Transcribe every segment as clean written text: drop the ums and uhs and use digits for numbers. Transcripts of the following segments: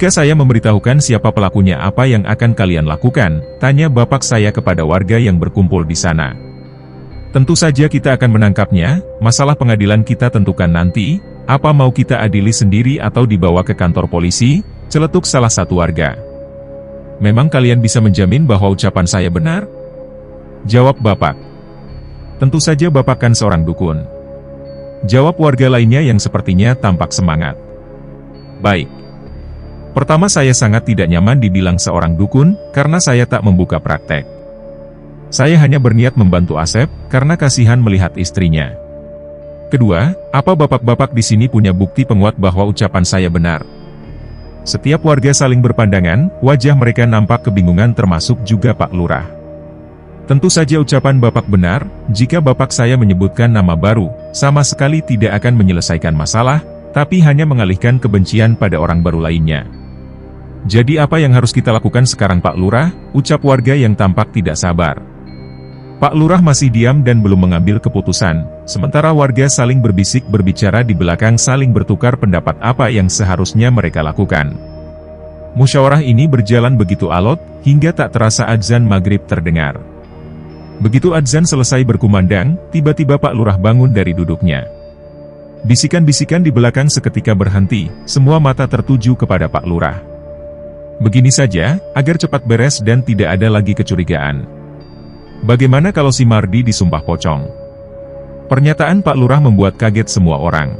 Jika saya memberitahukan siapa pelakunya, apa yang akan kalian lakukan? Tanya bapak saya kepada warga yang berkumpul di sana. Tentu saja kita akan menangkapnya, masalah pengadilan kita tentukan nanti, apa mau kita adili sendiri atau dibawa ke kantor polisi? Celetuk salah satu warga. Memang kalian bisa menjamin bahwa ucapan saya benar? Jawab bapak. Tentu saja bapak kan seorang dukun. Jawab warga lainnya yang sepertinya tampak semangat. Baik. Pertama, saya sangat tidak nyaman dibilang seorang dukun, karena saya tak membuka praktek. Saya hanya berniat membantu Asep, karena kasihan melihat istrinya. Kedua, apa bapak-bapak di sini punya bukti penguat bahwa ucapan saya benar? Setiap warga saling berpandangan, wajah mereka nampak kebingungan termasuk juga Pak Lurah. Tentu saja ucapan bapak benar, jika bapak saya menyebutkan nama baru, sama sekali tidak akan menyelesaikan masalah, tapi hanya mengalihkan kebencian pada orang baru lainnya. Jadi apa yang harus kita lakukan sekarang Pak Lurah? Ucap warga yang tampak tidak sabar. Pak Lurah masih diam dan belum mengambil keputusan, sementara warga saling berbisik berbicara di belakang saling bertukar pendapat apa yang seharusnya mereka lakukan. Musyawarah ini berjalan begitu alot, hingga tak terasa adzan maghrib terdengar. Begitu adzan selesai berkumandang, tiba-tiba Pak Lurah bangun dari duduknya. Bisikan-bisikan di belakang seketika berhenti, semua mata tertuju kepada Pak Lurah. Begini saja, agar cepat beres dan tidak ada lagi kecurigaan. Bagaimana kalau si Mardi disumpah pocong? Pernyataan Pak Lurah membuat kaget semua orang.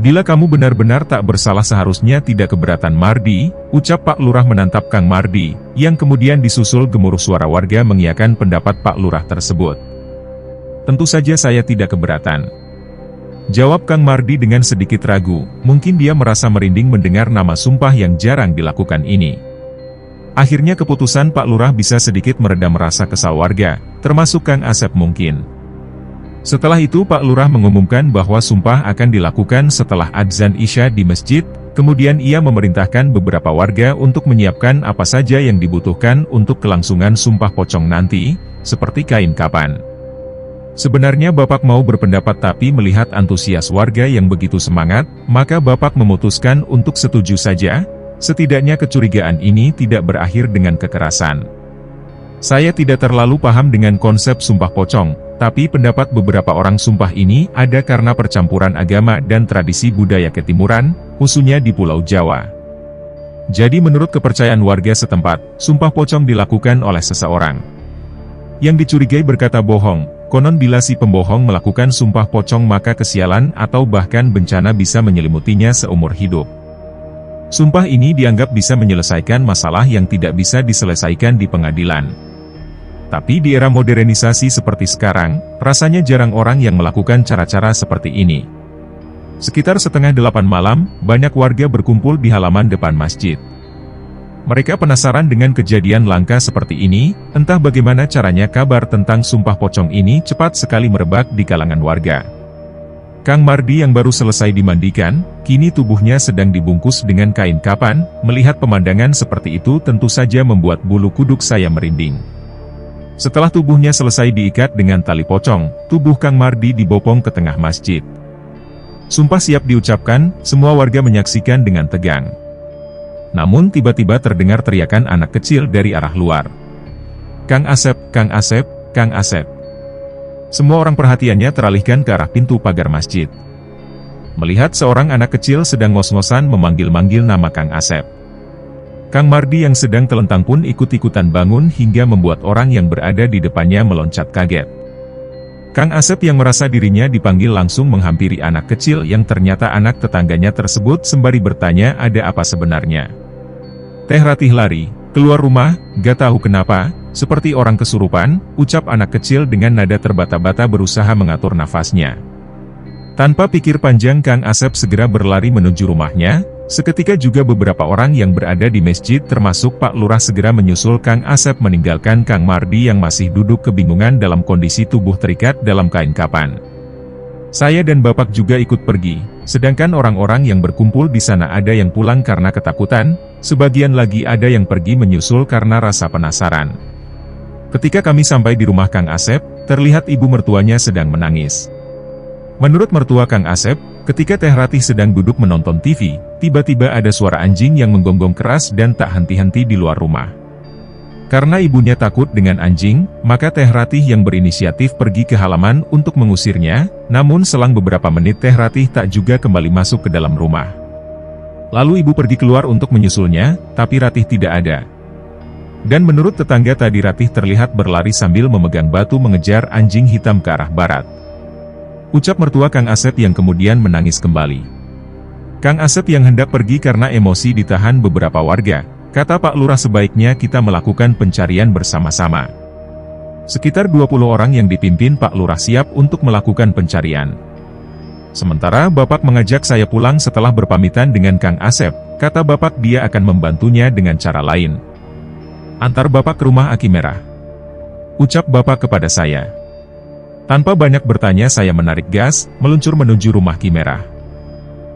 Bila kamu benar-benar tak bersalah seharusnya tidak keberatan Mardi, ucap Pak Lurah menantap Kang Mardi, yang kemudian disusul gemuruh suara warga mengiyakan pendapat Pak Lurah tersebut. Tentu saja saya tidak keberatan. Jawab Kang Mardi dengan sedikit ragu, mungkin dia merasa merinding mendengar nama sumpah yang jarang dilakukan ini. Akhirnya keputusan Pak Lurah bisa sedikit meredam rasa kesal warga, termasuk Kang Asep mungkin. Setelah itu Pak Lurah mengumumkan bahwa sumpah akan dilakukan setelah adzan Isya di masjid, kemudian ia memerintahkan beberapa warga untuk menyiapkan apa saja yang dibutuhkan untuk kelangsungan sumpah pocong nanti, seperti kain kapan. Sebenarnya Bapak mau berpendapat tapi melihat antusias warga yang begitu semangat, maka Bapak memutuskan untuk setuju saja. Setidaknya kecurigaan ini tidak berakhir dengan kekerasan. Saya tidak terlalu paham dengan konsep sumpah pocong, tapi pendapat beberapa orang sumpah ini ada karena percampuran agama dan tradisi budaya ketimuran, khususnya di Pulau Jawa. Jadi menurut kepercayaan warga setempat, sumpah pocong dilakukan oleh seseorang yang dicurigai berkata bohong. Konon bila si pembohong melakukan sumpah pocong maka kesialan atau bahkan bencana bisa menyelimutinya seumur hidup. Sumpah ini dianggap bisa menyelesaikan masalah yang tidak bisa diselesaikan di pengadilan. Tapi di era modernisasi seperti sekarang, rasanya jarang orang yang melakukan cara-cara seperti ini. Sekitar 7:30 malam, banyak warga berkumpul di halaman depan masjid. Mereka penasaran dengan kejadian langka seperti ini, entah bagaimana caranya kabar tentang sumpah pocong ini cepat sekali merebak di kalangan warga. Kang Mardi yang baru selesai dimandikan, kini tubuhnya sedang dibungkus dengan kain kapan, melihat pemandangan seperti itu tentu saja membuat bulu kuduk saya merinding. Setelah tubuhnya selesai diikat dengan tali pocong, tubuh Kang Mardi dibopong ke tengah masjid. Sumpah siap diucapkan, semua warga menyaksikan dengan tegang. Namun tiba-tiba terdengar teriakan anak kecil dari arah luar. Kang Asep, Kang Asep, Kang Asep. Semua orang perhatiannya teralihkan ke arah pintu pagar masjid. Melihat seorang anak kecil sedang ngos-ngosan memanggil-manggil nama Kang Asep. Kang Mardi yang sedang telentang pun ikut-ikutan bangun hingga membuat orang yang berada di depannya meloncat kaget. Kang Asep yang merasa dirinya dipanggil langsung menghampiri anak kecil yang ternyata anak tetangganya tersebut sembari bertanya ada apa sebenarnya. Teh Ratih lari keluar rumah, gak tahu kenapa, seperti orang kesurupan, ucap anak kecil dengan nada terbata-bata berusaha mengatur nafasnya. Tanpa pikir panjang Kang Asep segera berlari menuju rumahnya, seketika juga beberapa orang yang berada di masjid termasuk Pak Lurah segera menyusul Kang Asep meninggalkan Kang Mardi yang masih duduk kebingungan dalam kondisi tubuh terikat dalam kain kapan. Saya dan Bapak juga ikut pergi, sedangkan orang-orang yang berkumpul di sana ada yang pulang karena ketakutan, sebagian lagi ada yang pergi menyusul karena rasa penasaran. Ketika kami sampai di rumah Kang Asep, terlihat ibu mertuanya sedang menangis. Menurut mertua Kang Asep, Ketika Teh Ratih sedang duduk menonton TV, tiba-tiba ada suara anjing yang menggonggong keras dan tak henti-henti di luar rumah. Karena ibunya takut dengan anjing, maka Teh Ratih yang berinisiatif pergi ke halaman untuk mengusirnya, namun selang beberapa menit Teh Ratih tak juga kembali masuk ke dalam rumah. Lalu ibu pergi keluar untuk menyusulnya, tapi Ratih tidak ada. Dan menurut tetangga tadi Ratih terlihat berlari sambil memegang batu mengejar anjing hitam ke arah barat. Ucap mertua Kang Asep yang kemudian menangis kembali. Kang Asep yang hendak pergi karena emosi ditahan beberapa warga. Kata Pak Lurah sebaiknya kita melakukan pencarian bersama-sama. Sekitar 20 orang yang dipimpin Pak Lurah siap untuk melakukan pencarian. Sementara Bapak mengajak saya pulang setelah berpamitan dengan Kang Asep, kata Bapak dia akan membantunya dengan cara lain. Antar Bapak ke rumah Aki Merah. Ucap Bapak kepada saya. Tanpa banyak bertanya saya menarik gas, meluncur menuju rumah Ki Merah.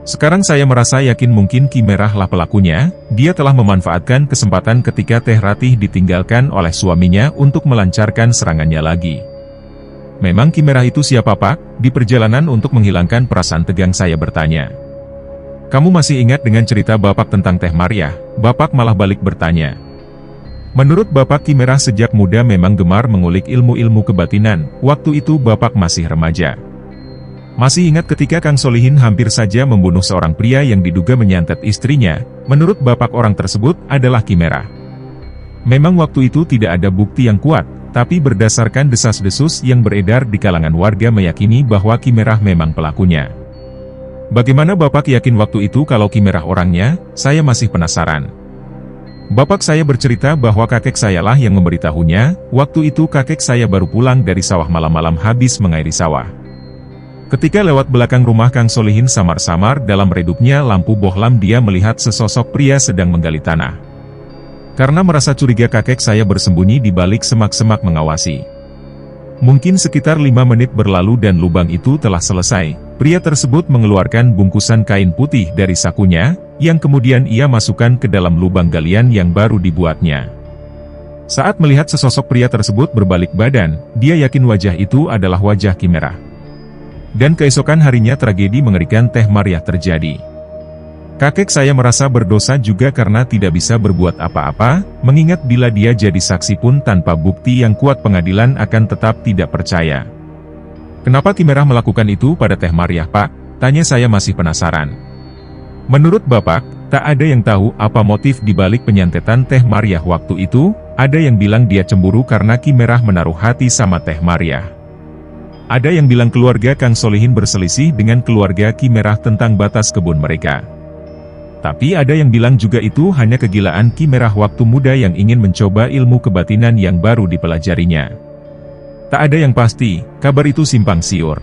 Sekarang saya merasa yakin mungkin Ki Merah lah pelakunya, dia telah memanfaatkan kesempatan ketika Teh Ratih ditinggalkan oleh suaminya untuk melancarkan serangannya lagi. Memang Ki Merah itu siapa Pak? Di perjalanan untuk menghilangkan perasaan tegang saya bertanya. Kamu masih ingat dengan cerita Bapak tentang Teh Mariah? Bapak malah balik bertanya. Menurut Bapak Ki Merah sejak muda memang gemar mengulik ilmu-ilmu kebatinan, waktu itu Bapak masih remaja. Masih ingat ketika Kang Solihin hampir saja membunuh seorang pria yang diduga menyantet istrinya, menurut Bapak orang tersebut adalah Ki Merah. Memang waktu itu tidak ada bukti yang kuat, tapi berdasarkan desas-desus yang beredar di kalangan warga meyakini bahwa Ki Merah memang pelakunya. Bagaimana Bapak yakin waktu itu kalau Ki Merah orangnya? Saya masih penasaran. Bapak saya bercerita bahwa kakek sayalah yang memberitahunya, waktu itu kakek saya baru pulang dari sawah malam-malam habis mengairi sawah. Ketika lewat belakang rumah Kang Solihin samar-samar dalam redupnya lampu bohlam dia melihat sesosok pria sedang menggali tanah. Karena merasa curiga kakek saya bersembunyi di balik semak-semak mengawasi. Mungkin sekitar 5 menit berlalu dan lubang itu telah selesai, pria tersebut mengeluarkan bungkusan kain putih dari sakunya, yang kemudian ia masukkan ke dalam lubang galian yang baru dibuatnya. Saat melihat sesosok pria tersebut berbalik badan, dia yakin wajah itu adalah wajah Ki Merah. Dan keesokan harinya tragedi mengerikan Teh Mariah terjadi. Kakek saya merasa berdosa juga karena tidak bisa berbuat apa-apa, mengingat bila dia jadi saksi pun tanpa bukti yang kuat pengadilan akan tetap tidak percaya. Kenapa Ki Merah melakukan itu pada Teh Mariah Pak? Tanya saya masih penasaran. Menurut Bapak, tak ada yang tahu apa motif dibalik penyantetan Teh Mariah waktu itu, ada yang bilang dia cemburu karena Ki Merah menaruh hati sama Teh Mariah. Ada yang bilang keluarga Kang Solihin berselisih dengan keluarga Ki Merah tentang batas kebun mereka. Tapi ada yang bilang juga itu hanya kegilaan Ki Merah waktu muda yang ingin mencoba ilmu kebatinan yang baru dipelajarinya. Tak ada yang pasti, kabar itu simpang siur.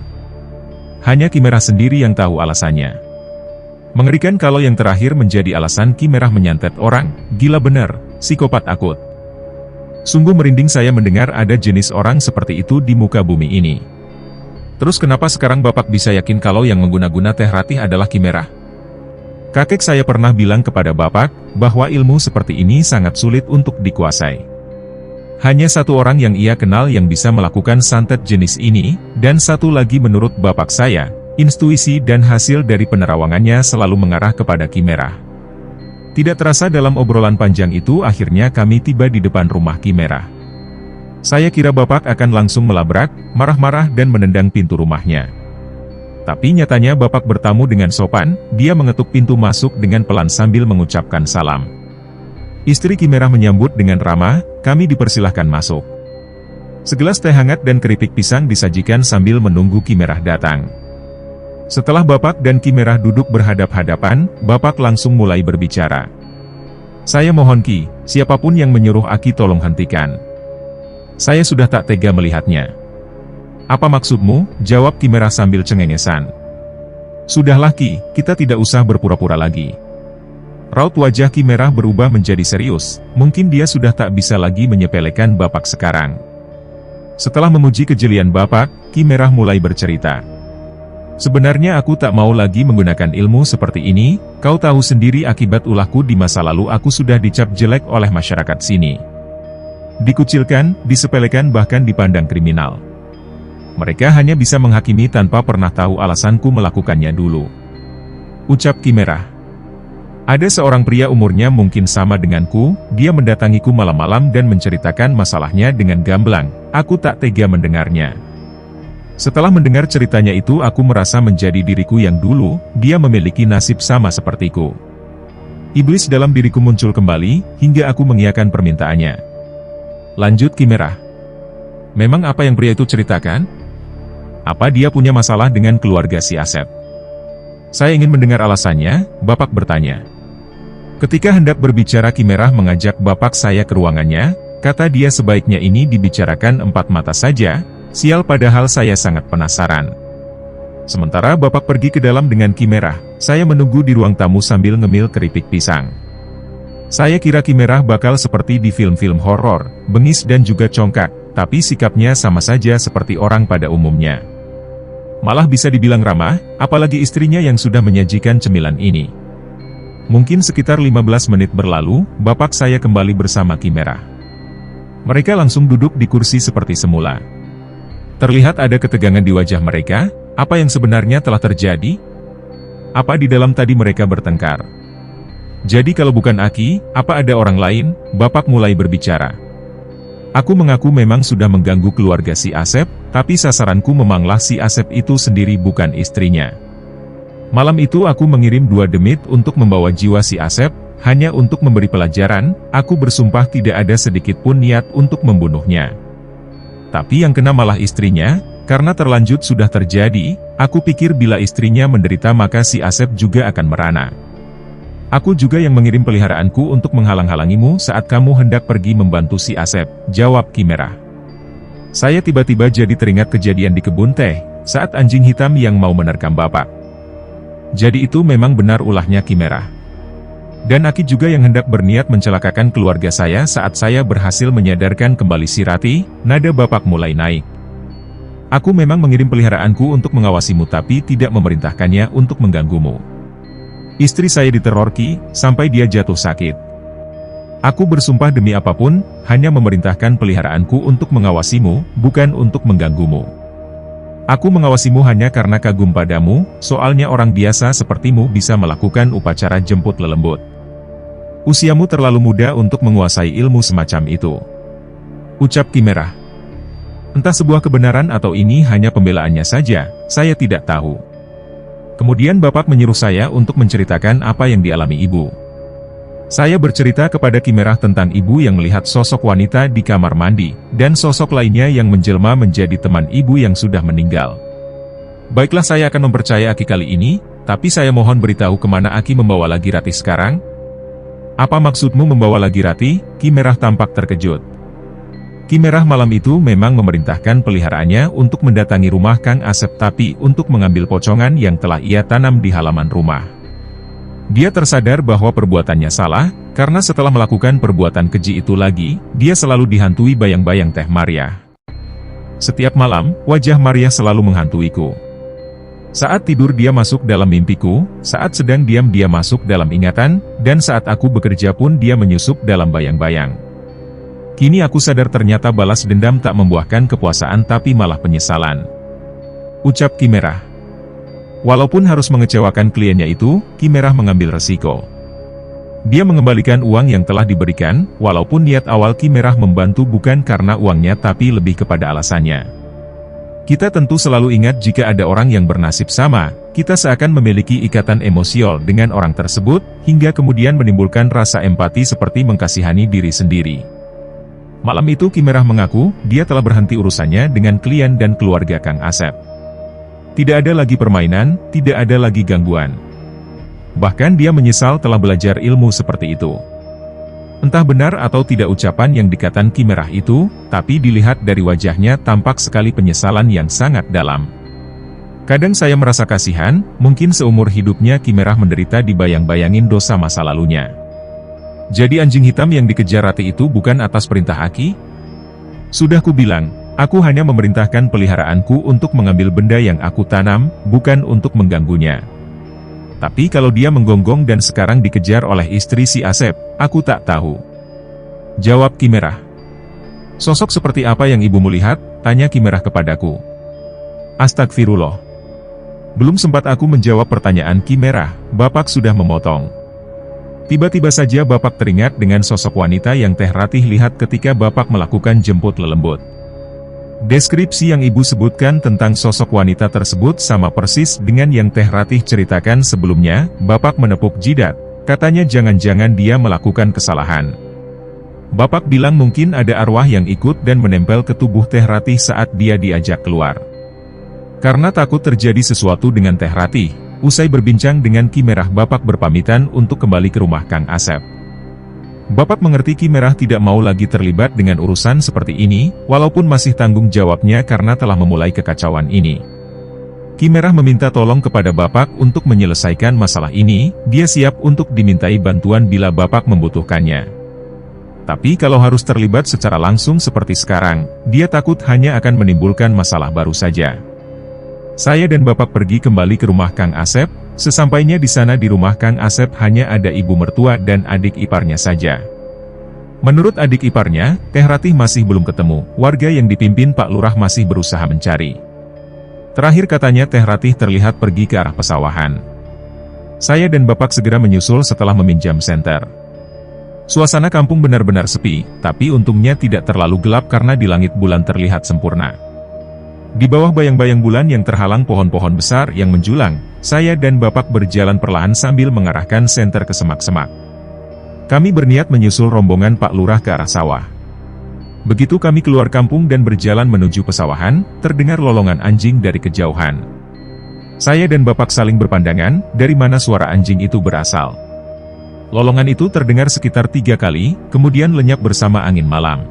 Hanya Ki Merah sendiri yang tahu alasannya. Mengerikan kalau yang terakhir menjadi alasan Ki Merah menyantet orang, gila bener, psikopat akut. Sungguh merinding saya mendengar ada jenis orang seperti itu di muka bumi ini. Terus kenapa sekarang Bapak bisa yakin kalau yang mengguna-guna Teh Ratih adalah Ki Merah? Kakek saya pernah bilang kepada Bapak, bahwa ilmu seperti ini sangat sulit untuk dikuasai. Hanya satu orang yang ia kenal yang bisa melakukan santet jenis ini, dan satu lagi menurut Bapak saya, intuisi dan hasil dari penerawangannya selalu mengarah kepada Ki Merah. Tidak terasa dalam obrolan panjang itu akhirnya kami tiba di depan rumah Ki Merah. Saya kira Bapak akan langsung melabrak, marah-marah dan menendang pintu rumahnya. Tapi nyatanya Bapak bertamu dengan sopan, dia mengetuk pintu masuk dengan pelan sambil mengucapkan salam. Istri Ki Merah menyambut dengan ramah, kami dipersilahkan masuk. Segelas teh hangat dan keripik pisang disajikan sambil menunggu Ki Merah datang. Setelah Bapak dan Ki Merah duduk berhadap-hadapan, Bapak langsung mulai berbicara. Saya mohon Ki, siapapun yang menyuruh Aki tolong hentikan. Saya sudah tak tega melihatnya. Apa maksudmu? Jawab Ki Merah sambil cengengesan. Sudahlah Ki, kita tidak usah berpura-pura lagi. Raut wajah Ki Merah berubah menjadi serius, mungkin dia sudah tak bisa lagi menyepelekan Bapak sekarang. Setelah memuji kejelian Bapak, Ki Merah mulai bercerita. Sebenarnya aku tak mau lagi menggunakan ilmu seperti ini, kau tahu sendiri akibat ulahku di masa lalu aku sudah dicap jelek oleh masyarakat sini. Dikucilkan, disepelekan bahkan dipandang kriminal. Mereka hanya bisa menghakimi tanpa pernah tahu alasanku melakukannya dulu. Ucap Ki Merah. Ada seorang pria umurnya mungkin sama denganku, dia mendatangiku malam-malam dan menceritakan masalahnya dengan gamblang. Aku tak tega mendengarnya. Setelah mendengar ceritanya itu aku merasa menjadi diriku yang dulu, dia memiliki nasib sama sepertiku. Iblis dalam diriku muncul kembali, hingga aku mengiyakan permintaannya. Lanjut Ki Merah. Memang apa yang pria itu ceritakan? Apa dia punya masalah dengan keluarga si Asep? Saya ingin mendengar alasannya, Bapak bertanya. Ketika hendak berbicara Ki Merah mengajak Bapak saya ke ruangannya, kata dia sebaiknya ini dibicarakan empat mata saja, sial padahal saya sangat penasaran. Sementara Bapak pergi ke dalam dengan Ki Merah, saya menunggu di ruang tamu sambil ngemil keripik pisang. Saya kira Ki Merah bakal seperti di film-film horor, bengis dan juga congkak, tapi sikapnya sama saja seperti orang pada umumnya. Malah bisa dibilang ramah, apalagi istrinya yang sudah menyajikan cemilan ini. Mungkin sekitar 15 menit berlalu, Bapak saya kembali bersama Ki Merah. Mereka langsung duduk di kursi seperti semula. Terlihat ada ketegangan di wajah mereka. Apa yang sebenarnya telah terjadi? Apa di dalam tadi mereka bertengkar? Jadi kalau bukan Aki, apa ada orang lain? Bapak mulai berbicara. Aku mengaku memang sudah mengganggu keluarga si Asep, tapi sasaranku memanglah si Asep itu sendiri bukan istrinya. Malam itu aku mengirim 2 demit untuk membawa jiwa si Asep, hanya untuk memberi pelajaran. Aku bersumpah tidak ada sedikit pun niat untuk membunuhnya. Tapi yang kena malah istrinya. Karena terlanjut sudah terjadi, aku pikir bila istrinya menderita maka si Asep juga akan merana. Aku juga yang mengirim peliharaanku untuk menghalang-halangimu saat kamu hendak pergi membantu si Asep, jawab Ki Merah. Saya tiba-tiba jadi teringat kejadian di kebun teh, saat anjing hitam yang mau menerkam Bapak. Jadi itu memang benar ulahnya Ki Merah. Dan Aki juga yang hendak berniat mencelakakan keluarga saya saat saya berhasil menyadarkan kembali si Rati, nada Bapak mulai naik. Aku memang mengirim peliharaanku untuk mengawasimu tapi tidak memerintahkannya untuk mengganggumu. Istri saya diteror Ki, sampai dia jatuh sakit. Aku bersumpah demi apapun, hanya memerintahkan peliharaanku untuk mengawasimu, bukan untuk mengganggumu. Aku mengawasimu hanya karena kagum padamu, soalnya orang biasa sepertimu bisa melakukan upacara jemput lelembut. Usiamu terlalu muda untuk menguasai ilmu semacam itu. Ucap Ki Merah. Entah sebuah kebenaran atau ini hanya pembelaannya saja, saya tidak tahu. Kemudian Bapak menyuruh saya untuk menceritakan apa yang dialami ibu. Saya bercerita kepada Ki Merah tentang ibu yang melihat sosok wanita di kamar mandi, dan sosok lainnya yang menjelma menjadi teman ibu yang sudah meninggal. Baiklah saya akan mempercaya Aki kali ini, tapi saya mohon beritahu kemana Aki membawa lagi Rati sekarang? Apa maksudmu membawa lagi Rati? Ki Merah tampak terkejut. Ki Merah malam itu memang memerintahkan peliharaannya untuk mendatangi rumah Kang Asep tapi untuk mengambil pocongan yang telah ia tanam di halaman rumah. Dia tersadar bahwa perbuatannya salah, karena setelah melakukan perbuatan keji itu lagi, dia selalu dihantui bayang-bayang Teh Maria. Setiap malam, wajah Maria selalu menghantuiku. Saat tidur dia masuk dalam mimpiku, saat sedang diam dia masuk dalam ingatan, dan saat aku bekerja pun dia menyusup dalam bayang-bayang. Kini aku sadar ternyata balas dendam tak membuahkan kepuasaan tapi malah penyesalan. Ucap Ki Merah. Walaupun harus mengecewakan kliennya itu, Ki Merah mengambil resiko. Dia mengembalikan uang yang telah diberikan, walaupun niat awal Ki Merah membantu bukan karena uangnya tapi lebih kepada alasannya. Kita tentu selalu ingat jika ada orang yang bernasib sama, kita seakan memiliki ikatan emosional dengan orang tersebut, hingga kemudian menimbulkan rasa empati seperti mengkasihani diri sendiri. Malam itu Ki Merah mengaku, dia telah berhenti urusannya dengan klien dan keluarga Kang Asep. Tidak ada lagi permainan, tidak ada lagi gangguan. Bahkan dia menyesal telah belajar ilmu seperti itu. Entah benar atau tidak ucapan yang dikatakan Ki Merah itu, tapi dilihat dari wajahnya tampak sekali penyesalan yang sangat dalam. Kadang saya merasa kasihan, mungkin seumur hidupnya Ki Merah menderita dibayang-bayangin dosa masa lalunya. Jadi anjing hitam yang dikejar Rati itu bukan atas perintah Aki? Sudah ku bilang, aku hanya memerintahkan peliharaanku untuk mengambil benda yang aku tanam, bukan untuk mengganggunya. Tapi kalau dia menggonggong dan sekarang dikejar oleh istri si Asep, aku tak tahu. Jawab Ki Merah. Sosok seperti apa yang ibumu lihat? Tanya Ki Merah kepadaku. Astagfirullah. Belum sempat aku menjawab pertanyaan Ki Merah, Bapak sudah memotong. Tiba-tiba saja Bapak teringat dengan sosok wanita yang Teh Ratih lihat ketika Bapak melakukan jemput lelembut. Deskripsi yang Ibu sebutkan tentang sosok wanita tersebut sama persis dengan yang Teh Ratih ceritakan sebelumnya. Bapak menepuk jidat, katanya jangan-jangan dia melakukan kesalahan. Bapak bilang mungkin ada arwah yang ikut dan menempel ke tubuh Teh Ratih saat dia diajak keluar. Karena takut terjadi sesuatu dengan Teh Ratih, usai berbincang dengan Ki Merah Bapak berpamitan untuk kembali ke rumah Kang Asep. Bapak mengerti Ki Merah tidak mau lagi terlibat dengan urusan seperti ini, walaupun masih tanggung jawabnya karena telah memulai kekacauan ini. Ki Merah meminta tolong kepada Bapak untuk menyelesaikan masalah ini, dia siap untuk dimintai bantuan bila Bapak membutuhkannya. Tapi kalau harus terlibat secara langsung seperti sekarang, dia takut hanya akan menimbulkan masalah baru saja. Saya dan Bapak pergi kembali ke rumah Kang Asep. Sesampainya di sana di rumah Kang Asep hanya ada ibu mertua dan adik iparnya saja. Menurut adik iparnya, Teh Ratih masih belum ketemu, warga yang dipimpin Pak Lurah masih berusaha mencari. Terakhir katanya Teh Ratih terlihat pergi ke arah pesawahan. Saya dan Bapak segera menyusul setelah meminjam senter. Suasana kampung benar-benar sepi, tapi untungnya tidak terlalu gelap karena di langit bulan terlihat sempurna. Di bawah bayang-bayang bulan yang terhalang pohon-pohon besar yang menjulang, saya dan Bapak berjalan perlahan sambil mengarahkan senter ke semak-semak. Kami berniat menyusul rombongan Pak Lurah ke arah sawah. Begitu kami keluar kampung dan berjalan menuju pesawahan, terdengar lolongan anjing dari kejauhan. Saya dan Bapak saling berpandangan, dari mana suara anjing itu berasal. Lolongan itu terdengar sekitar 3 kali, kemudian lenyap bersama angin malam.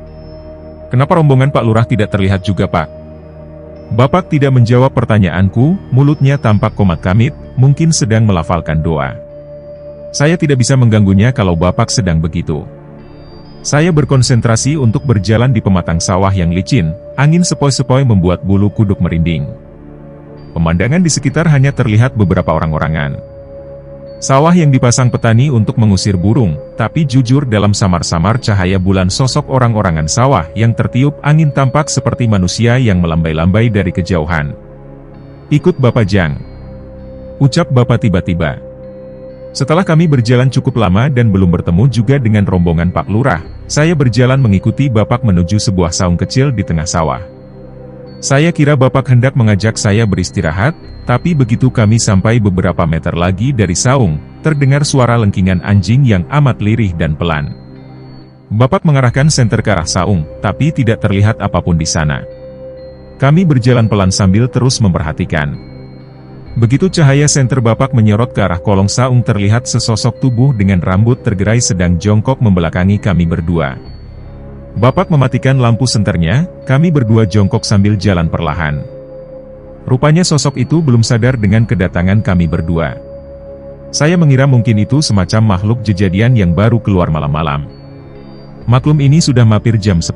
Kenapa rombongan Pak Lurah tidak terlihat juga, Pak? Bapak tidak menjawab pertanyaanku, mulutnya tampak komat kamit, mungkin sedang melafalkan doa. Saya tidak bisa mengganggunya kalau Bapak sedang begitu. Saya berkonsentrasi untuk berjalan di pematang sawah yang licin, angin sepoi-sepoi membuat bulu kuduk merinding. Pemandangan di sekitar hanya terlihat beberapa orang-orangan. Sawah yang dipasang petani untuk mengusir burung, tapi jujur dalam samar-samar cahaya bulan sosok orang-orangan sawah yang tertiup angin tampak seperti manusia yang melambai-lambai dari kejauhan. Ikut Bapak Jang, ucap Bapak tiba-tiba. Setelah kami berjalan cukup lama dan belum bertemu juga dengan rombongan Pak Lurah, saya berjalan mengikuti Bapak menuju sebuah saung kecil di tengah sawah. Saya kira Bapak hendak mengajak saya beristirahat, tapi begitu kami sampai beberapa meter lagi dari saung, terdengar suara lengkingan anjing yang amat lirih dan pelan. Bapak mengarahkan senter ke arah saung, tapi tidak terlihat apapun di sana. Kami berjalan pelan sambil terus memperhatikan. Begitu cahaya senter Bapak menyorot ke arah kolong saung terlihat sesosok tubuh dengan rambut tergerai sedang jongkok membelakangi kami berdua. Bapak mematikan lampu senternya, kami berdua jongkok sambil jalan perlahan. Rupanya sosok itu belum sadar dengan kedatangan kami berdua. Saya mengira mungkin itu semacam makhluk jejadian yang baru keluar malam-malam. Maklum ini sudah mampir jam 10.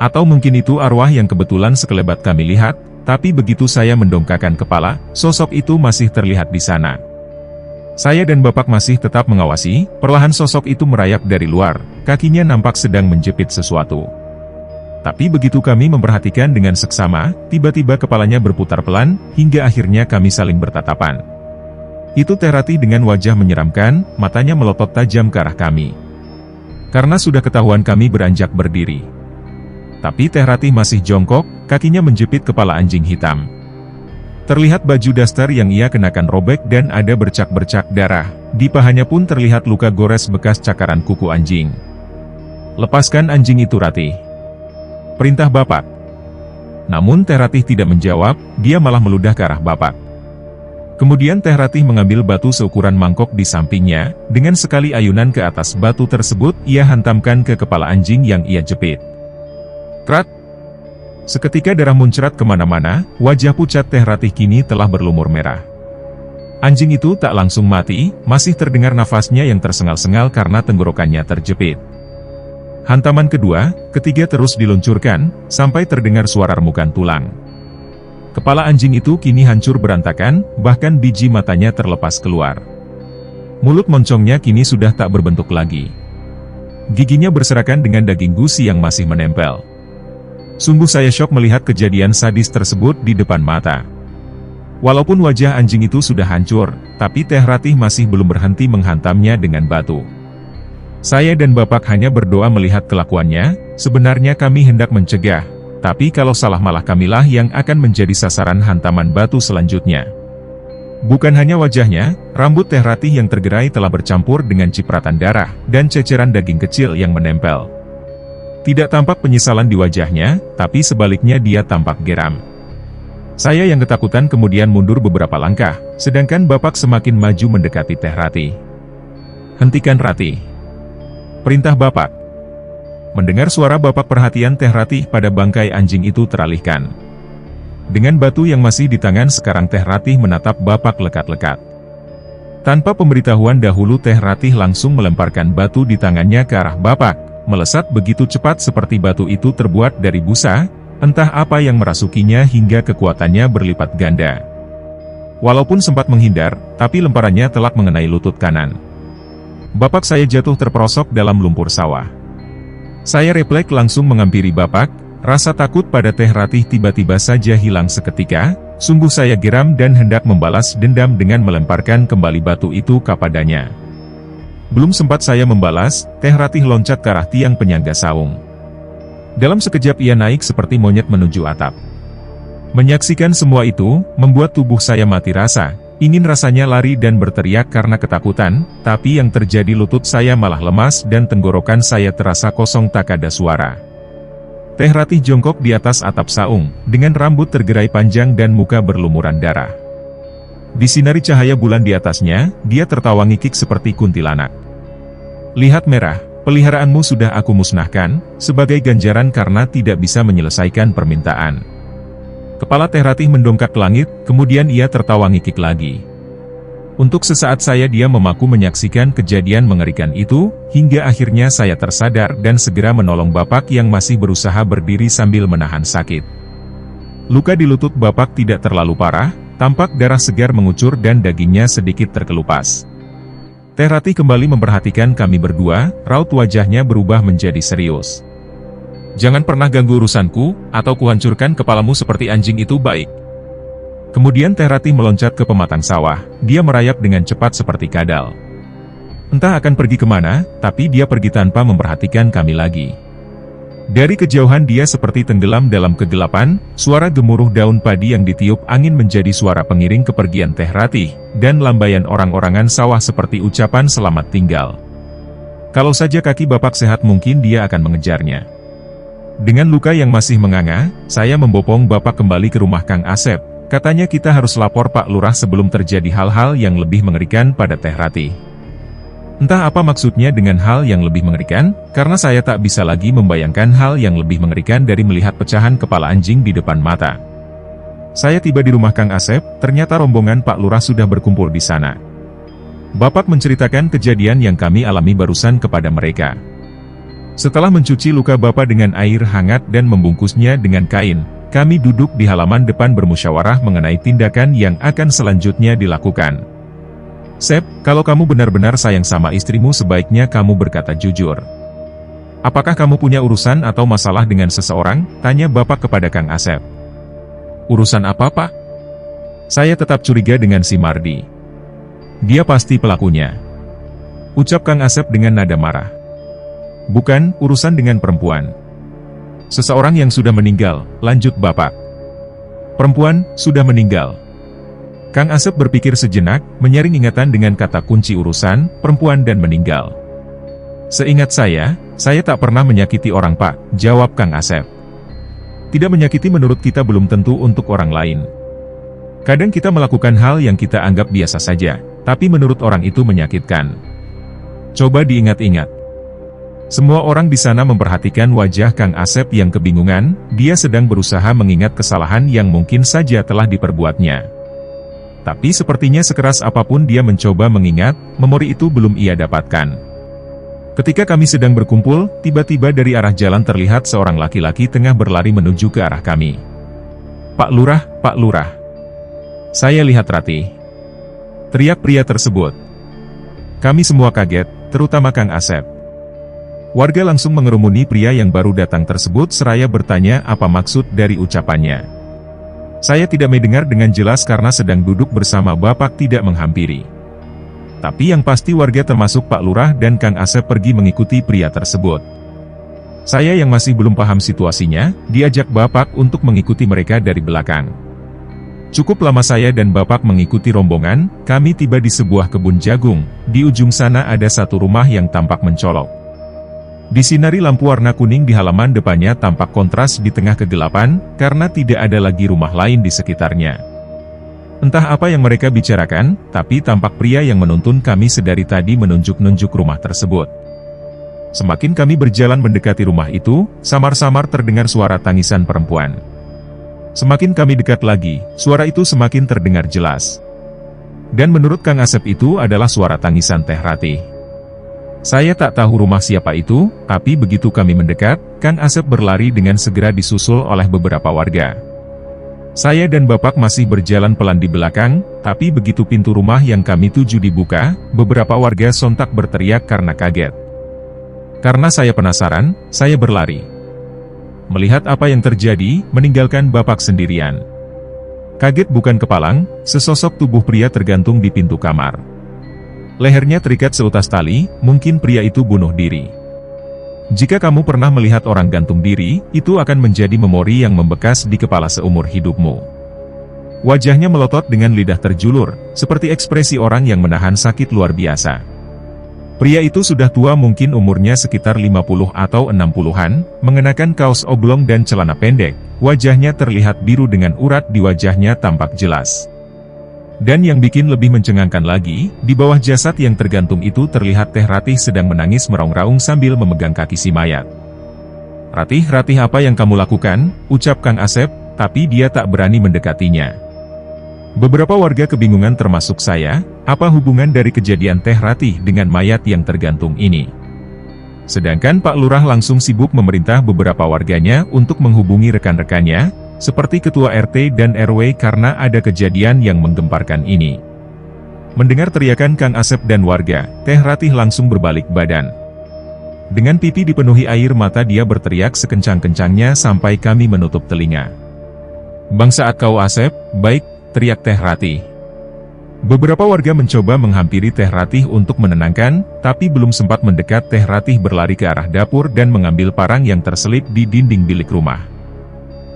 Atau mungkin itu arwah yang kebetulan sekelebat kami lihat, tapi begitu saya mendongakkan kepala, sosok itu masih terlihat di sana. Saya dan Bapak masih tetap mengawasi, perlahan sosok itu merayap dari luar, kakinya nampak sedang menjepit sesuatu. Tapi begitu kami memperhatikan dengan seksama, tiba-tiba kepalanya berputar pelan, hingga akhirnya kami saling bertatapan. Itu Teh Ratih dengan wajah menyeramkan, matanya melotot tajam ke arah kami. Karena sudah ketahuan kami beranjak berdiri. Tapi Teh Ratih masih jongkok, kakinya menjepit kepala anjing hitam. Terlihat baju daster yang ia kenakan robek dan ada bercak-bercak darah, di pahanya pun terlihat luka gores bekas cakaran kuku anjing. Lepaskan anjing itu Ratih. Perintah Bapak. Namun Teh Ratih tidak menjawab, dia malah meludah ke arah Bapak. Kemudian Teh Ratih mengambil batu seukuran mangkok di sampingnya, dengan sekali ayunan ke atas batu tersebut ia hantamkan ke kepala anjing yang ia jepit. Krat! Seketika darah muncrat kemana-mana, wajah pucat Teh Ratih kini telah berlumur merah. Anjing itu tak langsung mati, masih terdengar nafasnya yang tersengal-sengal karena tenggorokannya terjepit. Hantaman kedua, ketiga terus diluncurkan, sampai terdengar suara remukan tulang. Kepala anjing itu kini hancur berantakan, bahkan biji matanya terlepas keluar. Mulut moncongnya kini sudah tak berbentuk lagi. Giginya berserakan dengan daging gusi yang masih menempel. Sungguh saya syok melihat kejadian sadis tersebut di depan mata. Walaupun wajah anjing itu sudah hancur, tapi Teh Ratih masih belum berhenti menghantamnya dengan batu. Saya dan Bapak hanya berdoa melihat kelakuannya. Sebenarnya kami hendak mencegah, tapi kalau salah malah kamilah yang akan menjadi sasaran hantaman batu selanjutnya. Bukan hanya wajahnya, rambut Teh Ratih yang tergerai telah bercampur dengan cipratan darah dan ceceran daging kecil yang menempel. Tidak tampak penyesalan di wajahnya, tapi sebaliknya dia tampak geram. Saya yang ketakutan kemudian mundur beberapa langkah, sedangkan Bapak semakin maju mendekati Teh Ratih. "Hentikan Ratih!" perintah Bapak. Mendengar suara Bapak, perhatian Teh Ratih pada bangkai anjing itu teralihkan. Dengan batu yang masih di tangan, sekarang Teh Ratih menatap Bapak lekat-lekat. Tanpa pemberitahuan dahulu, Teh Ratih langsung melemparkan batu di tangannya ke arah Bapak. Melesat begitu cepat seperti batu itu terbuat dari busa, entah apa yang merasukinya hingga kekuatannya berlipat ganda. Walaupun sempat menghindar, tapi lemparannya telak mengenai lutut kanan. Bapak saya jatuh terperosok dalam lumpur sawah. Saya refleks langsung menghampiri Bapak, rasa takut pada Teh Ratih tiba-tiba saja hilang seketika. Sungguh saya geram dan hendak membalas dendam dengan melemparkan kembali batu itu kepadanya. Belum sempat saya membalas, Teh Ratih loncat ke arah tiang penyangga saung. Dalam sekejap ia naik seperti monyet menuju atap. Menyaksikan semua itu, membuat tubuh saya mati rasa. Ingin rasanya lari dan berteriak karena ketakutan, tapi yang terjadi lutut saya malah lemas dan tenggorokan saya terasa kosong tak ada suara. Teh Ratih jongkok di atas atap saung, dengan rambut tergerai panjang dan muka berlumuran darah. Disinari cahaya bulan di atasnya, dia tertawa ngikik seperti kuntilanak. "Lihat merah, peliharaanmu sudah aku musnahkan, sebagai ganjaran karena tidak bisa menyelesaikan permintaan." Kepala Teh Ratih mendongak ke langit, kemudian ia tertawa ngikik lagi. Untuk sesaat saya diam memaku menyaksikan kejadian mengerikan itu, hingga akhirnya saya tersadar dan segera menolong Bapak yang masih berusaha berdiri sambil menahan sakit. Luka di lutut Bapak tidak terlalu parah. Tampak darah segar mengucur dan dagingnya sedikit terkelupas. Teh Ratih kembali memperhatikan kami berdua, raut wajahnya berubah menjadi serius. "Jangan pernah ganggu urusanku, atau kuhancurkan kepalamu seperti anjing itu, baik?" Kemudian Teh Ratih meloncat ke pematang sawah, dia merayap dengan cepat seperti kadal. Entah akan pergi kemana, tapi dia pergi tanpa memperhatikan kami lagi. Dari kejauhan dia seperti tenggelam dalam kegelapan, suara gemuruh daun padi yang ditiup angin menjadi suara pengiring kepergian Teh Ratih, dan lambaian orang-orangan sawah seperti ucapan selamat tinggal. Kalau saja kaki Bapak sehat mungkin dia akan mengejarnya. Dengan luka yang masih menganga, saya membopong Bapak kembali ke rumah Kang Asep. Katanya kita harus lapor Pak Lurah sebelum terjadi hal-hal yang lebih mengerikan pada Teh Ratih. Entah apa maksudnya dengan hal yang lebih mengerikan, karena saya tak bisa lagi membayangkan hal yang lebih mengerikan dari melihat pecahan kepala anjing di depan mata. Saya tiba di rumah Kang Asep, ternyata rombongan Pak Lurah sudah berkumpul di sana. Bapak menceritakan kejadian yang kami alami barusan kepada mereka. Setelah mencuci luka Bapak dengan air hangat dan membungkusnya dengan kain, kami duduk di halaman depan bermusyawarah mengenai tindakan yang akan selanjutnya dilakukan. "Sep, kalau kamu benar-benar sayang sama istrimu sebaiknya kamu berkata jujur. Apakah kamu punya urusan atau masalah dengan seseorang?" tanya Bapak kepada Kang Asep. "Urusan apa, Pak?" Saya tetap curiga dengan si Mardi. "Dia pasti pelakunya," ucap Kang Asep dengan nada marah. "Bukan, urusan dengan perempuan. Seseorang yang sudah meninggal," lanjut Bapak. "Perempuan, sudah meninggal." Kang Asep berpikir sejenak, menyaring ingatan dengan kata kunci urusan, perempuan dan meninggal. "Seingat saya tak pernah menyakiti orang, Pak," jawab Kang Asep. "Tidak menyakiti menurut kita belum tentu untuk orang lain. Kadang kita melakukan hal yang kita anggap biasa saja, tapi menurut orang itu menyakitkan. Coba diingat-ingat." Semua orang di sana memperhatikan wajah Kang Asep yang kebingungan, dia sedang berusaha mengingat kesalahan yang mungkin saja telah diperbuatnya. Tapi sepertinya sekeras apapun dia mencoba mengingat, memori itu belum ia dapatkan. Ketika kami sedang berkumpul, tiba-tiba dari arah jalan terlihat seorang laki-laki tengah berlari menuju ke arah kami. "Pak Lurah, Pak Lurah. Saya lihat Ratih," teriak pria tersebut. Kami semua kaget, terutama Kang Asep. Warga langsung mengerumuni pria yang baru datang tersebut seraya bertanya apa maksud dari ucapannya. Saya tidak mendengar dengan jelas karena sedang duduk bersama Bapak tidak menghampiri. Tapi yang pasti warga termasuk Pak Lurah dan Kang Asep pergi mengikuti pria tersebut. Saya yang masih belum paham situasinya, diajak Bapak untuk mengikuti mereka dari belakang. Cukup lama saya dan Bapak mengikuti rombongan, kami tiba di sebuah kebun jagung. Di ujung sana ada satu rumah yang tampak mencolok. Disinari lampu warna kuning di halaman depannya tampak kontras di tengah kegelapan, karena tidak ada lagi rumah lain di sekitarnya. Entah apa yang mereka bicarakan, tapi tampak pria yang menuntun kami sedari tadi menunjuk-nunjuk rumah tersebut. Semakin kami berjalan mendekati rumah itu, samar-samar terdengar suara tangisan perempuan. Semakin kami dekat lagi, suara itu semakin terdengar jelas. Dan menurut Kang Asep itu adalah suara tangisan Teh Ratih. Saya tak tahu rumah siapa itu, tapi begitu kami mendekat, Kang Asep berlari dengan segera disusul oleh beberapa warga. Saya dan Bapak masih berjalan pelan di belakang, tapi begitu pintu rumah yang kami tuju dibuka, beberapa warga sontak berteriak karena kaget. Karena saya penasaran, saya berlari. Melihat apa yang terjadi, meninggalkan Bapak sendirian. Kaget bukan kepalang, sesosok tubuh pria tergantung di pintu kamar. Lehernya terikat seutas tali, mungkin pria itu bunuh diri. Jika kamu pernah melihat orang gantung diri, itu akan menjadi memori yang membekas di kepala seumur hidupmu. Wajahnya melotot dengan lidah terjulur, seperti ekspresi orang yang menahan sakit luar biasa. Pria itu sudah tua, mungkin umurnya sekitar 50 atau 60-an, mengenakan kaos oblong dan celana pendek, wajahnya terlihat biru dengan urat di wajahnya tampak jelas. Dan yang bikin lebih mencengangkan lagi, di bawah jasad yang tergantung itu terlihat Teh Ratih sedang menangis meraung-raung sambil memegang kaki si mayat. "Ratih, Ratih, apa yang kamu lakukan?" ucap Kang Asep, tapi dia tak berani mendekatinya. Beberapa warga kebingungan termasuk saya, apa hubungan dari kejadian Teh Ratih dengan mayat yang tergantung ini? Sedangkan Pak Lurah langsung sibuk memerintah beberapa warganya untuk menghubungi rekan-rekannya, seperti Ketua RT dan RW karena ada kejadian yang menggemparkan ini. Mendengar teriakan Kang Asep dan warga, Teh Ratih langsung berbalik badan. Dengan pipi dipenuhi air mata dia berteriak sekencang-kencangnya sampai kami menutup telinga. "Bangsaat kau Asep, baik," teriak Teh Ratih. Beberapa warga mencoba menghampiri Teh Ratih untuk menenangkan, tapi belum sempat mendekat Teh Ratih berlari ke arah dapur dan mengambil parang yang terselip di dinding bilik rumah.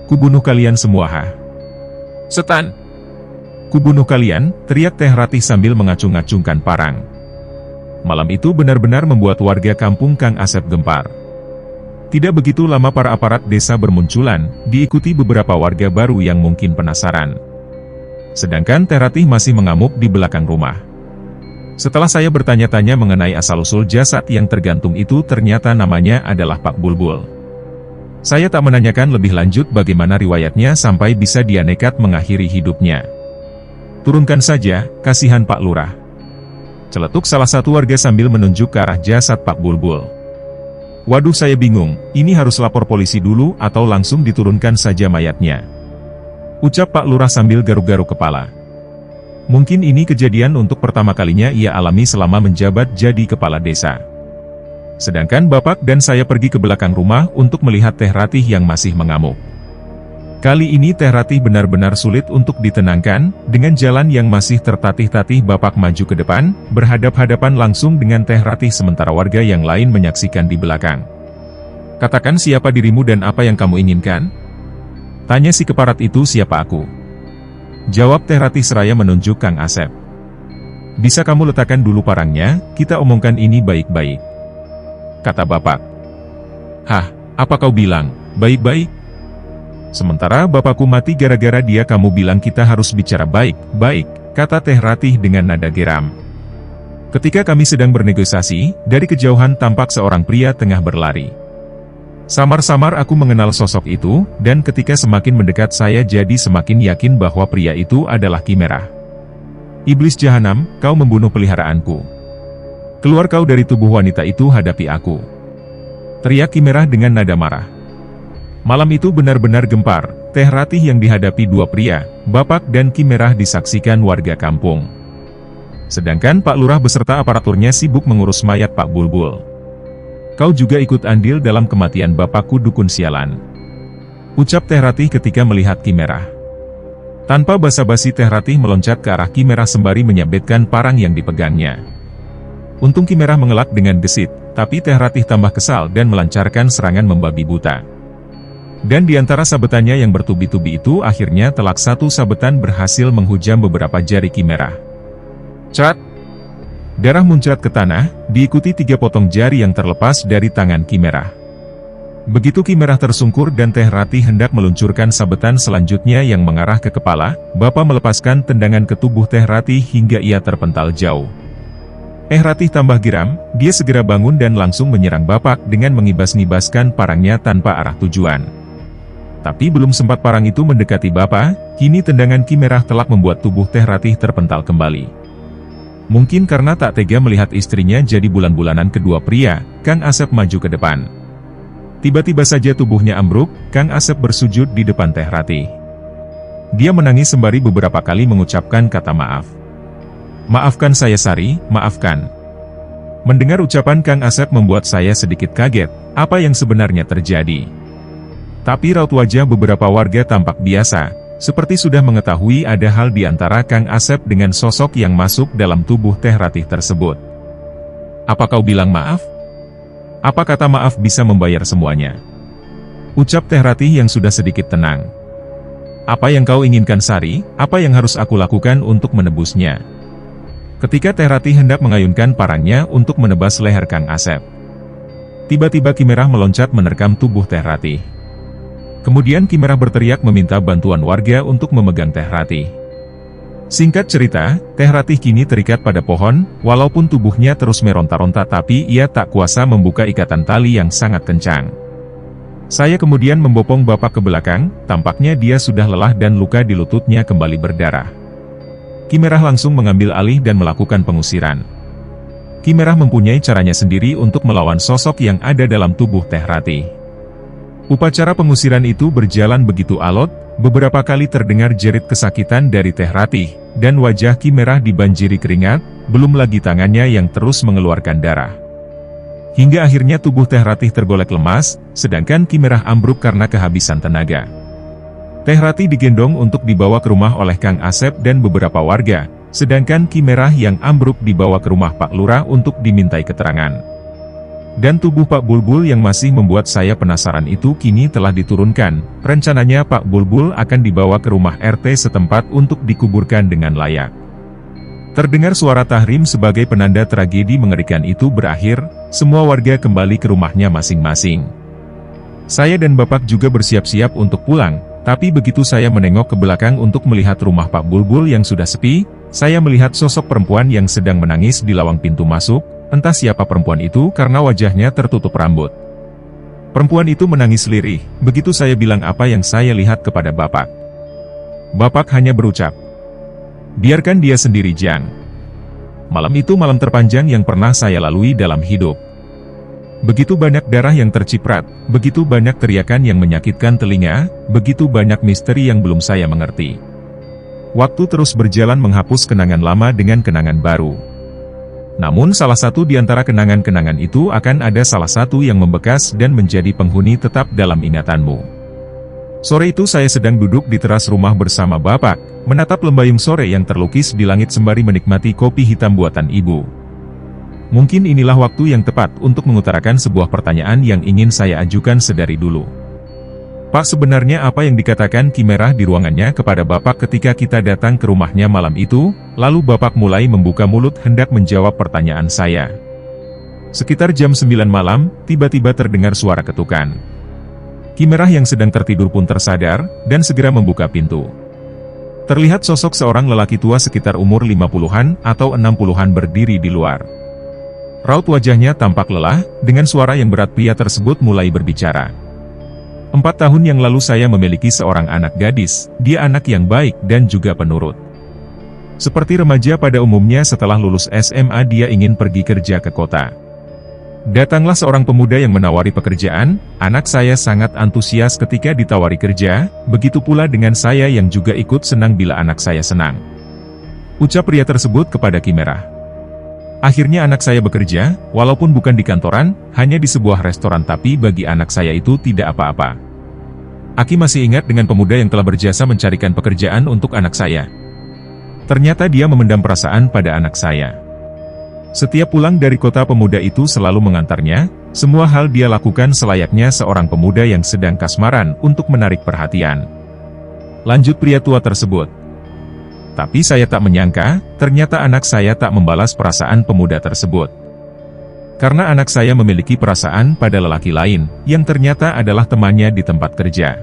"Kubunuh kalian semua, ha? Setan! Kubunuh kalian," teriak Teh Ratih sambil mengacung-acungkan parang. Malam itu benar-benar membuat warga kampung Kang Asep gempar. Tidak begitu lama para aparat desa bermunculan, diikuti beberapa warga baru yang mungkin penasaran. Sedangkan Teh Ratih masih mengamuk di belakang rumah. Setelah saya bertanya-tanya mengenai asal-usul jasad yang tergantung itu, ternyata namanya adalah Pak Bulbul. Saya tak menanyakan lebih lanjut bagaimana riwayatnya sampai bisa dia nekat mengakhiri hidupnya. "Turunkan saja, kasihan Pak Lurah," celetuk salah satu warga sambil menunjuk ke arah jasad Pak Bulbul. "Waduh, saya bingung, ini harus lapor polisi dulu atau langsung diturunkan saja mayatnya?" ucap Pak Lurah sambil garuk-garuk kepala. Mungkin ini kejadian untuk pertama kalinya ia alami selama menjabat jadi kepala desa. Sedangkan Bapak dan saya pergi ke belakang rumah untuk melihat Teh Ratih yang masih mengamuk. Kali ini Teh Ratih benar-benar sulit untuk ditenangkan, dengan jalan yang masih tertatih-tatih Bapak maju ke depan, berhadap-hadapan langsung dengan Teh Ratih sementara warga yang lain menyaksikan di belakang. "Katakan siapa dirimu dan apa yang kamu inginkan?" tanya si keparat itu. "Siapa aku?" jawab Teh Ratih seraya menunjuk Kang Asep. "Bisa kamu letakkan dulu parangnya, kita omongkan ini baik-baik," kata Bapak. "Hah, apa kau bilang, baik-baik? Sementara bapakku mati gara-gara dia, kamu bilang kita harus bicara baik-baik," kata Teh Ratih dengan nada geram. "Ketika kami sedang bernegosiasi, dari kejauhan tampak seorang pria tengah berlari. Samar-samar aku mengenal sosok itu, dan ketika semakin mendekat saya jadi semakin yakin bahwa pria itu adalah Ki Merah. Iblis jahanam, kau membunuh peliharaanku. Keluar kau dari tubuh wanita itu, hadapi aku," teriak Ki Merah dengan nada marah. Malam itu benar-benar gempar, Teh Ratih yang dihadapi dua pria, Bapak dan Ki Merah disaksikan warga kampung. Sedangkan Pak Lurah beserta aparaturnya sibuk mengurus mayat Pak Bulbul. Kau juga ikut andil dalam kematian bapakku dukun sialan. Ucap Teh Ratih ketika melihat Ki Merah. Tanpa basa-basi Teh Ratih meloncat ke arah Ki Merah sembari menyabetkan parang yang dipegangnya. Untung Ki Merah mengelak dengan gesit, tapi Teh Ratih tambah kesal dan melancarkan serangan membabi buta. Dan di antara sabetannya yang bertubi-tubi itu akhirnya telak satu sabetan berhasil menghujam beberapa jari Ki Merah. Cat! Darah muncrat ke tanah, diikuti 3 potong jari yang terlepas dari tangan Ki Merah. Begitu Ki Merah tersungkur dan Teh Ratih hendak meluncurkan sabetan selanjutnya yang mengarah ke kepala, Bapak melepaskan tendangan ke tubuh Teh Ratih hingga ia terpental jauh. Teh Ratih tambah geram, dia segera bangun dan langsung menyerang Bapak dengan mengibas-ngibaskan parangnya tanpa arah tujuan. Tapi belum sempat parang itu mendekati Bapak, kini tendangan Ki Merah telak membuat tubuh Teh Ratih terpental kembali. Mungkin karena tak tega melihat istrinya jadi bulan-bulanan kedua pria, Kang Asep maju ke depan. Tiba-tiba saja tubuhnya ambruk, Kang Asep bersujud di depan Teh Ratih. Dia menangis sembari beberapa kali mengucapkan kata maaf. Maafkan saya Sari, maafkan. Mendengar ucapan Kang Asep membuat saya sedikit kaget, apa yang sebenarnya terjadi. Tapi raut wajah beberapa warga tampak biasa, seperti sudah mengetahui ada hal di antara Kang Asep dengan sosok yang masuk dalam tubuh Teh Ratih tersebut. Apa kau bilang maaf? Apa kata maaf bisa membayar semuanya? Ucap Teh Ratih yang sudah sedikit tenang. Apa yang kau inginkan Sari, apa yang harus aku lakukan untuk menebusnya? Ketika Teh Ratih hendak mengayunkan parangnya untuk menebas leher Kang Asep. Tiba-tiba Ki Merah meloncat menerkam tubuh Teh Ratih. Kemudian Ki Merah berteriak meminta bantuan warga untuk memegang Teh Ratih. Singkat cerita, Teh Ratih kini terikat pada pohon, walaupun tubuhnya terus meronta-ronta tapi ia tak kuasa membuka ikatan tali yang sangat kencang. Saya kemudian membopong Bapak ke belakang, tampaknya dia sudah lelah dan luka di lututnya kembali berdarah. Ki Merah langsung mengambil alih dan melakukan pengusiran. Ki Merah mempunyai caranya sendiri untuk melawan sosok yang ada dalam tubuh Teh Ratih. Upacara pengusiran itu berjalan begitu alot, beberapa kali terdengar jerit kesakitan dari Teh Ratih, dan wajah Ki Merah dibanjiri keringat, belum lagi tangannya yang terus mengeluarkan darah. Hingga akhirnya tubuh Teh Ratih tergolek lemas, sedangkan Ki Merah ambruk karena kehabisan tenaga. Teh Ratih digendong untuk dibawa ke rumah oleh Kang Asep dan beberapa warga, sedangkan Ki Merah yang ambruk dibawa ke rumah Pak Lurah untuk dimintai keterangan. Dan tubuh Pak Bulbul yang masih membuat saya penasaran itu kini telah diturunkan, rencananya Pak Bulbul akan dibawa ke rumah RT setempat untuk dikuburkan dengan layak. Terdengar suara tahrim sebagai penanda tragedi mengerikan itu berakhir, semua warga kembali ke rumahnya masing-masing. Saya dan Bapak juga bersiap-siap untuk pulang, tapi begitu saya menengok ke belakang untuk melihat rumah Pak Bulbul yang sudah sepi, saya melihat sosok perempuan yang sedang menangis di lawang pintu masuk. Entah siapa perempuan itu karena wajahnya tertutup rambut. Perempuan itu menangis lirih, begitu saya bilang apa yang saya lihat kepada Bapak. Bapak hanya berucap, biarkan dia sendiri Jang. Malam itu malam terpanjang yang pernah saya lalui dalam hidup. Begitu banyak darah yang terciprat, begitu banyak teriakan yang menyakitkan telinga, begitu banyak misteri yang belum saya mengerti. Waktu terus berjalan menghapus kenangan lama dengan kenangan baru. Namun salah satu di antara kenangan-kenangan itu akan ada salah satu yang membekas dan menjadi penghuni tetap dalam ingatanmu. Sore itu saya sedang duduk di teras rumah bersama Bapak, menatap lembayung sore yang terlukis di langit sembari menikmati kopi hitam buatan ibu. Mungkin inilah waktu yang tepat untuk mengutarakan sebuah pertanyaan yang ingin saya ajukan sedari dulu. Pak, sebenarnya apa yang dikatakan Ki Merah di ruangannya kepada Bapak ketika kita datang ke rumahnya malam itu? Lalu Bapak mulai membuka mulut hendak menjawab pertanyaan saya. Sekitar jam 9 malam, tiba-tiba terdengar suara ketukan. Ki Merah yang sedang tertidur pun tersadar, dan segera membuka pintu. Terlihat sosok seorang lelaki tua sekitar umur 50-an atau 60-an berdiri di luar. Raut wajahnya tampak lelah, dengan suara yang berat pria tersebut mulai berbicara. 4 tahun yang lalu saya memiliki seorang anak gadis, dia anak yang baik dan juga penurut. Seperti remaja pada umumnya setelah lulus SMA dia ingin pergi kerja ke kota. Datanglah seorang pemuda yang menawari pekerjaan, anak saya sangat antusias ketika ditawari kerja, begitu pula dengan saya yang juga ikut senang bila anak saya senang. Ucap pria tersebut kepada Ki Merah. Akhirnya anak saya bekerja, walaupun bukan di kantoran, hanya di sebuah restoran, tapi bagi anak saya itu tidak apa-apa. Aki masih ingat dengan pemuda yang telah berjasa mencarikan pekerjaan untuk anak saya. Ternyata dia memendam perasaan pada anak saya. Setiap pulang dari kota, pemuda itu selalu mengantarnya. Semua hal dia lakukan selayaknya seorang pemuda yang sedang kasmaran untuk menarik perhatian. Lanjut pria tua tersebut. Tapi saya tak menyangka, ternyata anak saya tak membalas perasaan pemuda tersebut. Karena anak saya memiliki perasaan pada lelaki lain, yang ternyata adalah temannya di tempat kerja.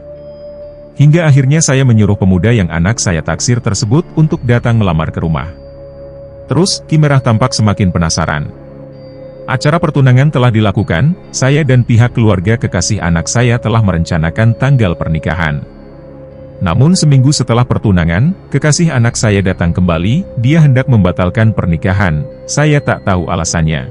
Hingga akhirnya saya menyuruh pemuda yang anak saya taksir tersebut untuk datang melamar ke rumah. Terus, Ki Merah tampak semakin penasaran. Acara pertunangan telah dilakukan, saya dan pihak keluarga kekasih anak saya telah merencanakan tanggal pernikahan. Namun seminggu setelah pertunangan, kekasih anak saya datang kembali, dia hendak membatalkan pernikahan. Saya tak tahu alasannya.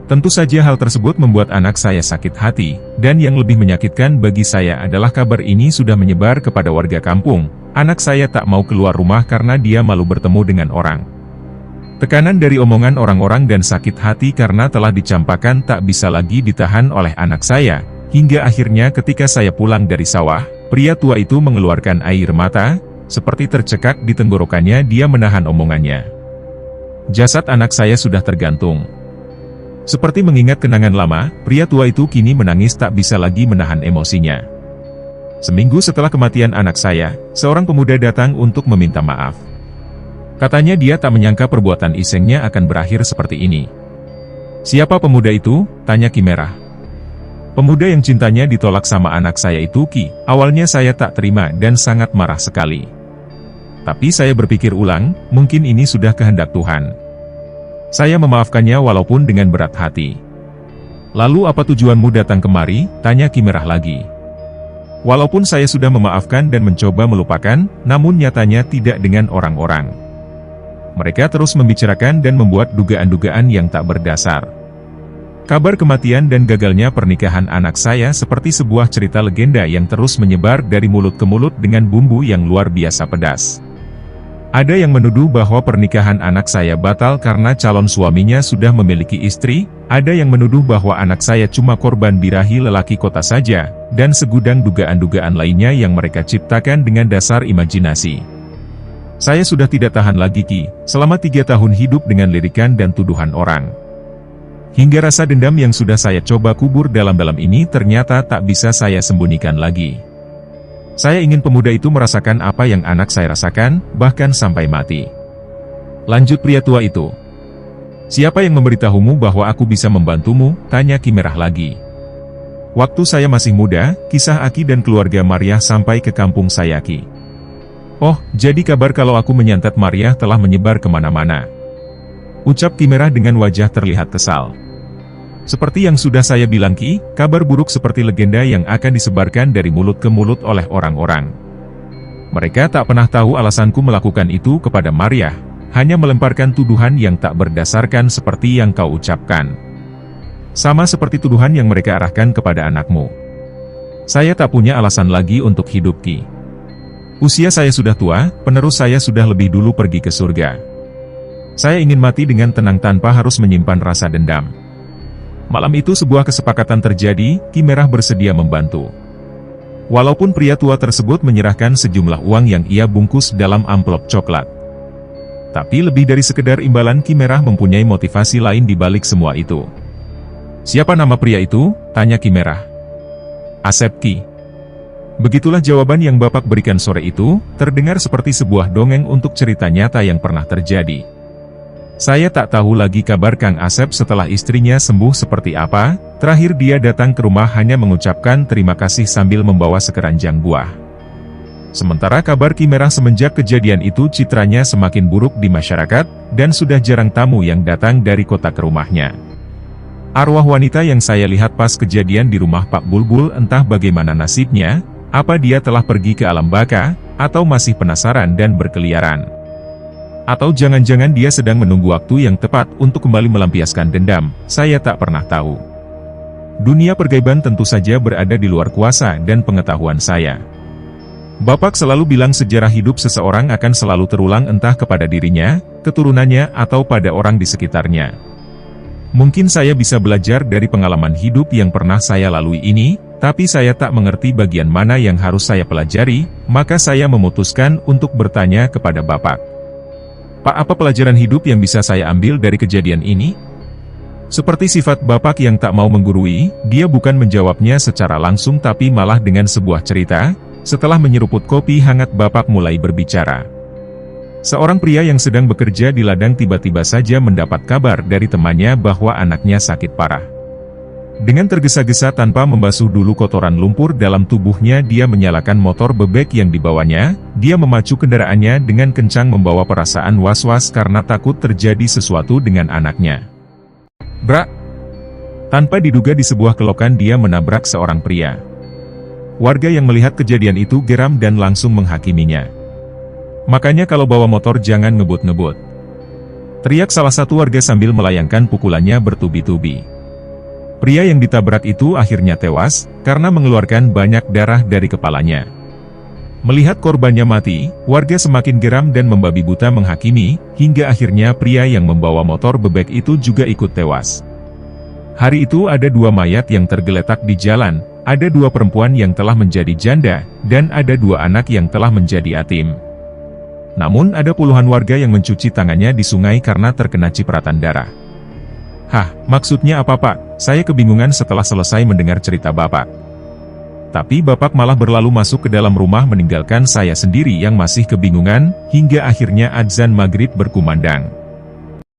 Tentu saja hal tersebut membuat anak saya sakit hati, dan yang lebih menyakitkan bagi saya adalah kabar ini sudah menyebar kepada warga kampung. Anak saya tak mau keluar rumah karena dia malu bertemu dengan orang. Tekanan dari omongan orang-orang dan sakit hati karena telah dicampakan tak bisa lagi ditahan oleh anak saya, hingga akhirnya ketika saya pulang dari sawah, pria tua itu mengeluarkan air mata, seperti tercekak di tenggorokannya. Dia menahan omongannya. Jasad anak saya sudah tergantung. Seperti mengingat kenangan lama, pria tua itu kini menangis tak bisa lagi menahan emosinya. Seminggu setelah kematian anak saya, seorang pemuda datang untuk meminta maaf. Katanya dia tak menyangka perbuatan isengnya akan berakhir seperti ini. "Siapa pemuda itu?" tanya Ki Merah. "Pemuda yang cintanya ditolak sama anak saya itu, Ki." Awalnya saya tak terima dan sangat marah sekali. Tapi saya berpikir ulang, mungkin ini sudah kehendak Tuhan. Saya memaafkannya walaupun dengan berat hati. "Lalu apa tujuanmu datang kemari?" tanya Ki Merah lagi. Walaupun saya sudah memaafkan dan mencoba melupakan, namun nyatanya tidak dengan orang-orang. Mereka terus membicarakan dan membuat dugaan-dugaan yang tak berdasar. Kabar kematian dan gagalnya pernikahan anak saya seperti sebuah cerita legenda yang terus menyebar dari mulut ke mulut dengan bumbu yang luar biasa pedas. Ada yang menuduh bahwa pernikahan anak saya batal karena calon suaminya sudah memiliki istri, ada yang menuduh bahwa anak saya cuma korban birahi lelaki kota saja, dan segudang dugaan-dugaan lainnya yang mereka ciptakan dengan dasar imajinasi. Saya sudah tidak tahan lagi, Ki, selama 3 tahun hidup dengan lirikan dan tuduhan orang. Hingga rasa dendam yang sudah saya coba kubur dalam-dalam ini ternyata tak bisa saya sembunyikan lagi. Saya ingin pemuda itu merasakan apa yang anak saya rasakan, bahkan sampai mati. Lanjut pria tua itu. "Siapa yang memberitahumu bahwa aku bisa membantumu?" tanya Ki Merah lagi. "Waktu saya masih muda, kisah Aki dan keluarga Mariah sampai ke kampung saya, Ki." "Oh, jadi kabar kalau aku menyantet Mariah telah menyebar kemana-mana," ucap Ki Merah dengan wajah terlihat kesal. "Seperti yang sudah saya bilang, Ki, kabar buruk seperti legenda yang akan disebarkan dari mulut ke mulut oleh orang-orang. Mereka tak pernah tahu alasanku melakukan itu kepada Mariah, hanya melemparkan tuduhan yang tak berdasarkan seperti yang kau ucapkan. Sama seperti tuduhan yang mereka arahkan kepada anakmu. Saya tak punya alasan lagi untuk hidup, Ki. Usia saya sudah tua, penerus saya sudah lebih dulu pergi ke surga. Saya ingin mati dengan tenang tanpa harus menyimpan rasa dendam." Malam itu sebuah kesepakatan terjadi, Ki Merah bersedia membantu. Walaupun pria tua tersebut menyerahkan sejumlah uang yang ia bungkus dalam amplop coklat. Tapi lebih dari sekedar imbalan, Ki Merah mempunyai motivasi lain di balik semua itu. "Siapa nama pria itu?" tanya Ki Merah. "Asep, Ki." Begitulah jawaban yang Bapak berikan sore itu, terdengar seperti sebuah dongeng untuk cerita nyata yang pernah terjadi. Saya tak tahu lagi kabar Kang Asep setelah istrinya sembuh seperti apa. Terakhir dia datang ke rumah hanya mengucapkan terima kasih sambil membawa sekeranjang buah. Sementara kabar Ki Merah semenjak kejadian itu citranya semakin buruk di masyarakat, dan sudah jarang tamu yang datang dari kota ke rumahnya. Arwah wanita yang saya lihat pas kejadian di rumah Pak Bulbul entah bagaimana nasibnya, apa dia telah pergi ke alam baka, atau masih penasaran dan berkeliaran. Atau jangan-jangan dia sedang menunggu waktu yang tepat untuk kembali melampiaskan dendam, saya tak pernah tahu. Dunia pergaiban tentu saja berada di luar kuasa dan pengetahuan saya. Bapak selalu bilang sejarah hidup seseorang akan selalu terulang entah kepada dirinya, keturunannya, atau pada orang di sekitarnya. Mungkin saya bisa belajar dari pengalaman hidup yang pernah saya lalui ini, tapi saya tak mengerti bagian mana yang harus saya pelajari, maka saya memutuskan untuk bertanya kepada Bapak. Pak, apa pelajaran hidup yang bisa saya ambil dari kejadian ini? Seperti sifat Bapak yang tak mau menggurui, dia bukan menjawabnya secara langsung tapi malah dengan sebuah cerita. Setelah menyeruput kopi hangat, Bapak mulai berbicara. Seorang pria yang sedang bekerja di ladang tiba-tiba saja mendapat kabar dari temannya bahwa anaknya sakit parah. Dengan tergesa-gesa tanpa membasuh dulu kotoran lumpur dalam tubuhnya, dia menyalakan motor bebek yang dibawanya. Dia memacu kendaraannya dengan kencang, membawa perasaan was-was karena takut terjadi sesuatu dengan anaknya. Brak! Tanpa diduga di sebuah kelokan dia menabrak seorang pria. Warga yang melihat kejadian itu geram dan langsung menghakiminya. Makanya kalau bawa motor jangan ngebut-ngebut, teriak salah satu warga sambil melayangkan pukulannya bertubi-tubi. Pria yang ditabrak itu akhirnya tewas, karena mengeluarkan banyak darah dari kepalanya. Melihat korbannya mati, warga semakin geram dan membabi buta menghakimi, hingga akhirnya pria yang membawa motor bebek itu juga ikut tewas. Hari itu ada 2 mayat yang tergeletak di jalan, ada 2 perempuan yang telah menjadi janda, dan ada 2 anak yang telah menjadi yatim. Namun ada puluhan warga yang mencuci tangannya di sungai karena terkena cipratan darah. Hah, maksudnya apa Pak? Saya kebingungan setelah selesai mendengar cerita Bapak. Tapi Bapak malah berlalu masuk ke dalam rumah meninggalkan saya sendiri yang masih kebingungan, hingga akhirnya adzan maghrib berkumandang.